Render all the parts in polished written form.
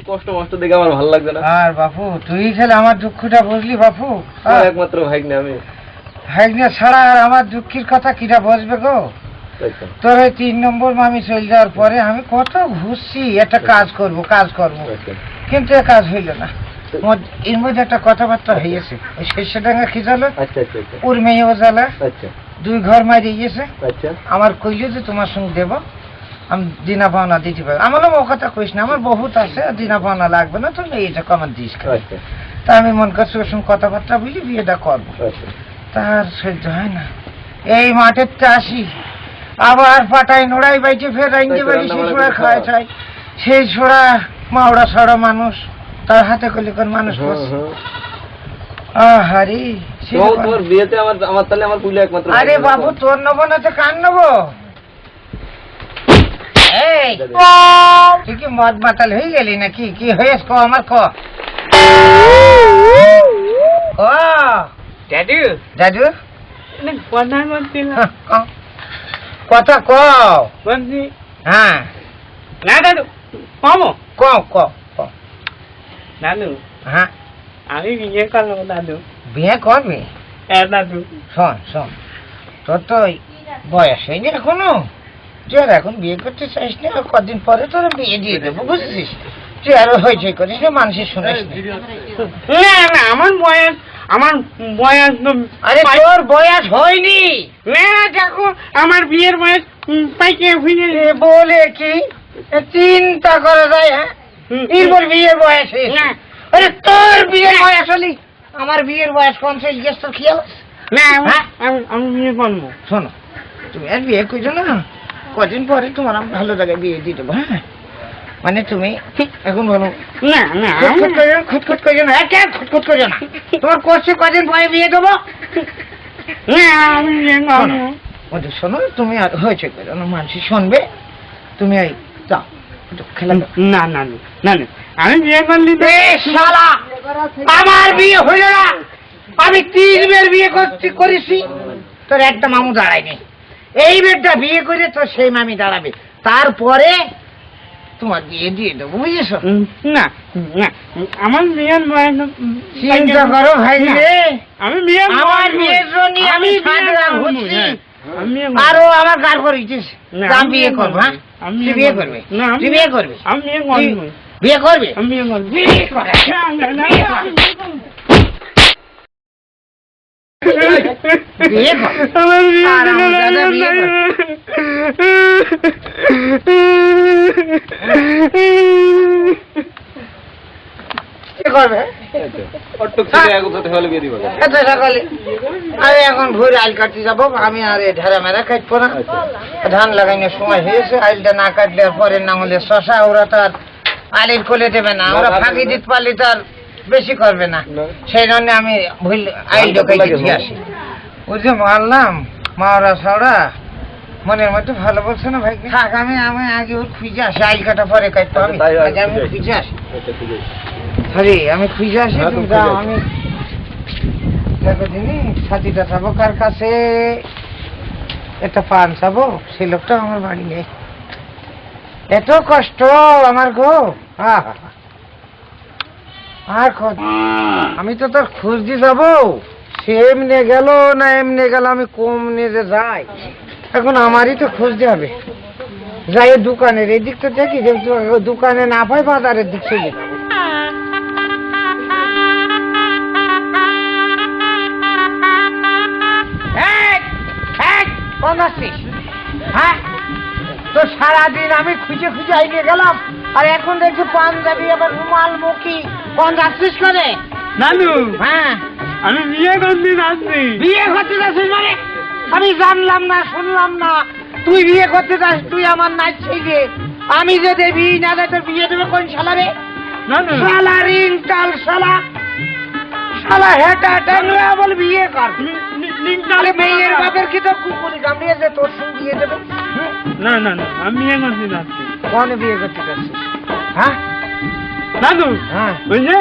কষ্ট মষ্ট দেখে আমার ভালো লাগছে না। আর বাপু তুই খেলে আমার দুঃখটা বুঝলি বাপু? একমাত্র ভাগ্নে আমি। ভাগ্নে ছাড়া আর আমার দুঃখের কথা কিটা বুঝবে গো? তোর ওই 3 নম্বর মামি চলে যাওয়ার পরে আমি কত ঘুরছি একটা কাজ করব কিন্তু এ কাজ হইল না। এর মধ্যে একটা কথাবার্তা হয়েছে, ওই শেষডাঙ্গা কি জানো? ওর মেয়েও জ্বালা, 2 ঘর মারিয়ে গেছে। আমার কইলে যে তোমার সঙ্গে দেবো, আমি দিনা পাওনা দিতে পারি। আমারও ও কথা কইস না, আমার বহুত আছে, দিনা পাওনা লাগবে না, তুমি এইটা কমান দিস। তা আমি মন করছি ওর সঙ্গে কথাবার্তা বুঝি বিয়েটা করবো। তার সহ্য হয় না, এই মাঠের আসি আবার পাটাই নোড়াই বাইছে, ফের আইনতে পারি সেই ছোড়া খাওয়া চাই। সেই ছোড়া মাওড়া ছড়া মানুষ, তার হাতে কলি কোন মানুষ বসে। আরে বাবু তোর নেবো না তো কার নেবো? তুই কি মদ মাতাল হয়ে গেলি নাকি? কি হয়েছ ক আমার ক। দাদু দাদু কথা ক। হ্যাঁ না দাদু কম ক ক দাদু। হ্যাঁ আমি বিয়ে করবো দাদু। বিয়ে করবি? দাদু শোন শোন, তোর তো বয়স হয়নি এখনো, তুই আর এখন বিয়ে করতে চাইস না। কদিন পরে তোর বিয়ে দিয়ে দেবো, বুঝেছিস? তুই আরো হয়েছে করিস না, মানুষের শুনিস না। না আমার বয়স তো। আরে তোর বয়স হয়নি না, দেখো আমার বিয়ের বয়স পাইকে হয়ে বলে কি চিন্তা করা যায়? হ্যাঁ এরপর বিয়ের বয়স হয়েছে। আরে তোর বিয়ের বয়স হলি, আমার বিয়ের বয়স 50 গেছ, তোর খেয়াল না? আমি বিয়ে করবো। শোনো, তুমি আর বিয়ে করছো না, কদিন পরে তোমার ভালো জায়গায় বিয়ে দিয়ে দেবো। হ্যাঁ মানে তুমি এখন বলো না না খুটখুট করছো না, খুটখুট করছো না, তোমার করছে কদিন পরে বিয়ে দেবো। শোনো, তুমি আর হয়েছে করো না, মানুষ শুনবে। তুমি ওই যাও খেলা। না না না না, আমি বিয়ে করলি শালা, আমার বিয়ে হইল না। আমি 3 বের বিয়ে করেছি, তোর একটা মামু দাঁড়ায়নি। এই বেরটা বিয়ে করে তোর সেই মামি দাঁড়াবে, তারপরে তোমার বিয়ে দিয়ে দেবো, বুঝেছো? না না, আমার বিয়ের বয়স চিন্তা করো ভাই রে। আমি বিয়ে, আমার বিয়ের জন্য আমি ঘুরছি, আরো আমার গার করেছিস। আমি বিয়ে করবো। হ্যাঁ তুই বিয়ে করবে? তুই বিয়ে করবি? আমি বিয়ে করবো। বিয়ে করবি? আমি বিয়ে করবো। বিয়ে কর। আমার বিয়ে কর। করবে আমি এখন ভোর আইল কাটতে যাবো। আমি আর ঢেরা মেরা কাটবো না, ধান লাগানোর সময় হয়েছে। আইলটা না কাটলে পরে না হলে শশা ওরা তো আর আলির কোলে দেবে না, ওরা ফাঁকি দিতে পারলে তো আর বেশি করবে না। সেই জন্য আমি ভুল আইল ঢোকাই আসি। বুঝে মারলাম মাওরা সাওরা মনের মধ্যে ভালো বলছে না ভাই। থাক, আমি আগে ওর খুঁজে আসি, আইল কাটা পরে কাটতো। আমি খুঁজে আসি, আরে আমি খুঁজে আসি। আমি দেখো দিনি ছাতিটা চাবো কার কাছে, একটা পান চাবো, সেই লোকটা আমার বাড়ি নেই। এত কষ্ট আমার গো। আর আমি তো তোর খোঁজ দিয়ে যাবো, সে এমনি গেল না এমনি গেল, আমি কম নিয়ে যে যাই। এখন আমারই তো খোঁজ দিয়ে হবে। যাই দোকানের এই দিক তো দেখি, যে দোকানে না পাই বাজারের দিক চলে যাবো। হ্যাঁ তো সারাদিন আমি খুঁজে খুঁজে আইনে গেলাম, আর এখন দেখছি পাঞ্জাবি আবার রুমাল মুখী কোন যাচ্ছিস করে? নানু, হ্যাঁ আমি বিয়ে করতে যাচ্ছি। বিয়ে করতে যাচ্ছিস মানে? আমি জানলাম না, শুনলাম না তুই বিয়ে করতে যাস। তুই আমার নাচছি যে আমি যদি বিয়ে না দেয় তোর বিয়ে দেবে কোন শালারে? নানু শালা রিং টাল শালা, শালা হেটা টানলে বল বিয়ে কর। তাহলে মেয়ের বাপের কি তো কুকুরি কামড়িয়ে যে তোর সঙ্গে বিয়ে দেবে? না না না, আমি বিয়ে করতে যাচ্ছি। কোন বিয়ে করতে যাচ্ছিস? হ্যাঁ দাদু, হ্যাঁ ওই যে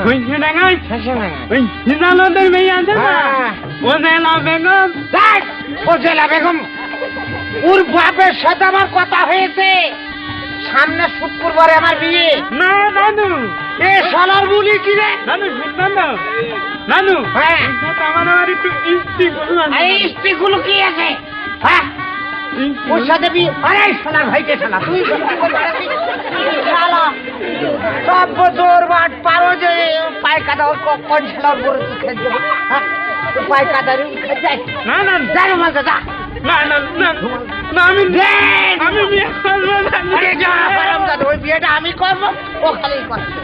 ওই ডাঙায় ওই হিজালদের মেয়ে আছে না, ও জেলা বেগম। দেখ ও জেলা বেগম, ওর বাপের সাথে আমার কথা হয়েছে। সামনে শুক্রবারে আমার বিয়ে। না নানু এ শালার বলি কি রে? নানু শুনবেন না নানু হ্যাঁ। আমার আমার একটু ইস্তি করলাম এই স্ত্রীগুলো কি আছে? হ্যাঁ, ওর সাথে বিয়ে? আরে সোনার ভাইকে শালা তুই শালা সব জোর বাট পারো যে পায় কাদা ওর কোন শালা ওর বড় তুই খেয়ে দেবো। হ্যাঁ, তোর পায় কাদা রে খেয়ে যায়। না না যাই মালটা যা। না না না না আমি দেন। আমি বিয়ে করবো না আরে যা বারাম দাদা, ওই বিয়েটা আমি করবো, ও খালি করছে।